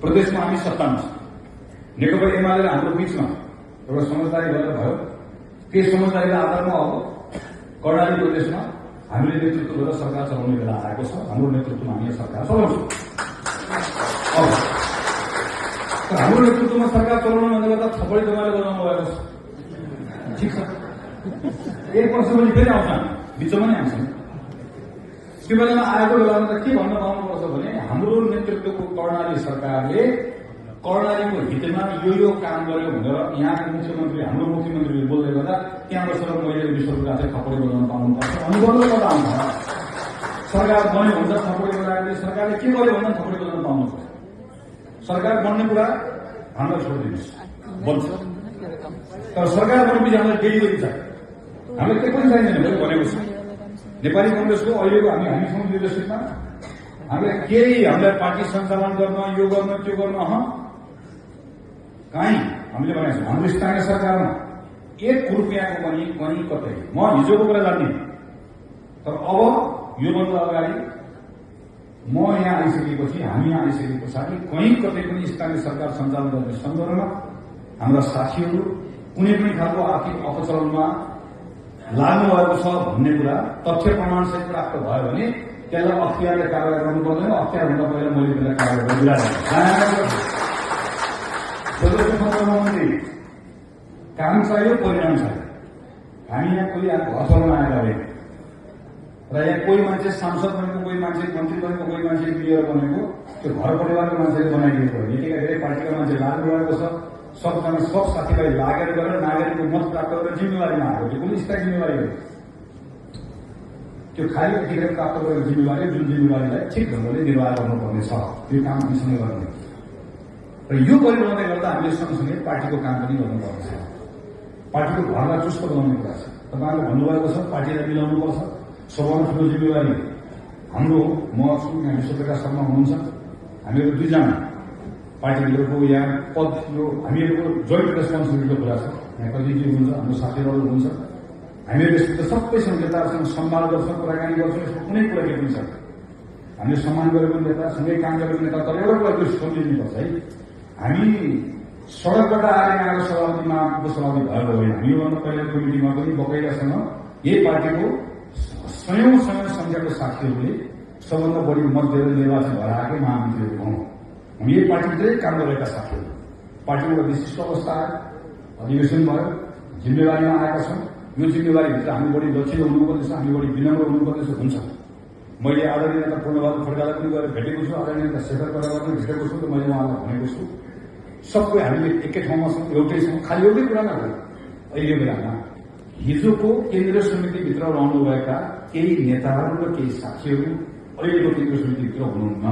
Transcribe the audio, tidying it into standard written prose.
प्रदेशमा हामी सत्तामा छौँ। नेकपा एमाले हाम्रो बीचमा एउटा समझदारी गरेर भयो। त्यही समझदारीको आधारमा अब कर्णाली प्रदेशमा हामीले नेतृत्व गरेर सरकार चलाउने बेला आएको छ। हाम्रो नेतृत्वमा हामी सरकार चलाउँछौँ। अब हाम्रो नेतृत्वमा सरकार चलाउनु भन्दा गर्दा थपडी तपाईँले बनाउनु भएको छ। ठिक छ, 1 वर्षपछि फेरि आउँछ, बिचमा नै आउँछ। त्यो बेलामा आएको बेलामा त के भन्न पाउनुपर्छ भने हाम्रो नेतृत्वको कर्णाली सरकारले कर्णालीको हितमा यो काम गर्यो भनेर यहाँको मुख्यमन्त्री हाम्रो मुख्यमन्त्रीले बोल्दै गर्दा त्यहाँ बसेर मैले 20 रुपियाँ चाहिँ थपडी बनाउन पाउनुपर्छ अनुबन्ध कता आउँछ। सरकार बन्यो भन्दा थपडी बनाएर सरकारले के गर्यो भन्दा थपडी बनाउन पाउनुपर्छ। सरकार बन्ने कुरा हामीलाई छोडिदिनुहोस्, बन्छ। तर सरकार बनेपछि हामीलाई डेलिभरी चाहियो। हामीलाई के पनि चाहिँदैन भनेको छ। नेपाली कङ्ग्रेसको अहिलेको हामीसँग लिडरसिपमा हामीलाई केही हामीलाई पार्टी सञ्चालन गर्न यो गर्न त्यो गर्न कहीँ हामीले भनेको छौँ। हाम्रो स्थानीय सरकारमा 1 रुपियाँको पनि कहीँ कतै म हिजोको कुरा जान्दिनँ, तर अब योभन्दा अगाडि म यहाँ आइसकेपछि हामी यहाँ आइसके पछाडि कहीँ कतै पनि स्थानीय सरकार सञ्चालन गर्ने सन्दर्भमा हाम्रा साथीहरू कुनै पनि खालको आर्थिक अपचलनमा लाग्नु भएको छ भन्ने कुरा तथ्य प्रमाणसहित प्राप्त भयो भने त्यसलाई अख्तियारले कारवाही गर्नु पर्दैन। अख्तियारभन्दा पहिला मैले त्यसलाई कारवाही गरिरहेको मन्त्री काम चाहियो, परिणाम चाहियो। हामी यहाँ कोही घर चलाउन आएका होइन र यहाँ कोही मान्छे सांसद बनेको, कोही मान्छे मन्त्री बनेको, कोही मान्छे मेयर बनेको त्यो घर परिवारको मान्छेले बनाइदिएको हो। यतिका धेरै पार्टीका मान्छे लाग्नु भएको छ। सबजना सब साथीभाइ लागेर गरेर नागरिकको मत प्राप्त गरेर जिम्मेवारीमा आएको। त्यो कुनै स्थायी जिम्मेवारी हो। त्यो खाली यतिखेर प्राप्त गरेको जिम्मेवारी, जुन जिम्मेवारीलाई ठिक ढङ्गले निर्वाह गर्नुपर्ने छ, त्यो काम हामीसँग गर्ने र यो गरिरहँदै गर्दा हामीले सँगसँगै पार्टीको काम पनि गर्नुपर्छ। पार्टीको घरलाई चुस्त बनाउने कुरा छ। तपाईँहरूले भन्नुभएको छ पार्टीलाई मिलाउनुपर्छ। सबभन्दा ठुलो जिम्मेवारी हाम्रो म छु, यहाँ विश्वप्रकाश शर्मा हुनुहुन्छ, हामीहरू 2 जना पार्टी लिडरको यहाँ पद, यो हामीहरूको जोइन्ट रेस्पोन्सिबिलिटीको कुरा छ। यहाँ कतिजी हुनुहुन्छ, हाम्रो साथीहरू हुनुहुन्छ। हामीहरू यस्तो सबैसँग नेताहरूसँग सम्मान गर्छौँ, कुराकानी गर्छौँ। यसको कुनै कुरा के पनि छ। हामीले सम्मान गरेको नेता, सँगै काम गरेको नेता, तर एउटा कुरा त्यो सम्झिनुपर्छ है, हामी सडकबाट आएर यहाँको सभापतिमा सभापति भएको होइन। हामी योभन्दा पहिलाको मिटिङमा पनि बकैदासँग यही पार्टीको सयौं संख्याको साथीहरूले सबभन्दा बढी मत दिएर निर्वाचन भएर आएकै महामन्त्रीहरू हौँ। हामी यही पार्टीभित्रै काम गरेका साथीहरू। पार्टीमा एउटा विशिष्ट अवस्था आयो, अधिवेशन भयो, जिम्मेवारीमा आएका छौँ। यो जिम्मेवारीभित्र हामी बढी लक्षिलो हुनुपर्नेछ, हामी बढी विनम्र हुनुपर्नेछ। हुन्छ, मैले आदरणीय नेता पूर्णबहादुर खड्कालाई पनि गएर भेटेको छु, आदरणीय नेता शेखर कोइरालालाई पनि भेटेको छु। मैले उहाँलाई भनेको छु सबै हामीले एकै ठाउँमा छौँ, एउटै छौँ। खालि एउटै कुरा नगरौँ। अहिले बेलामा हिजोको केन्द्रीय समितिभित्र रहनुभएका केही नेताहरू र केही साथीहरू अहिलेको केन्द्रीय समितिभित्र हुनुहुन्न।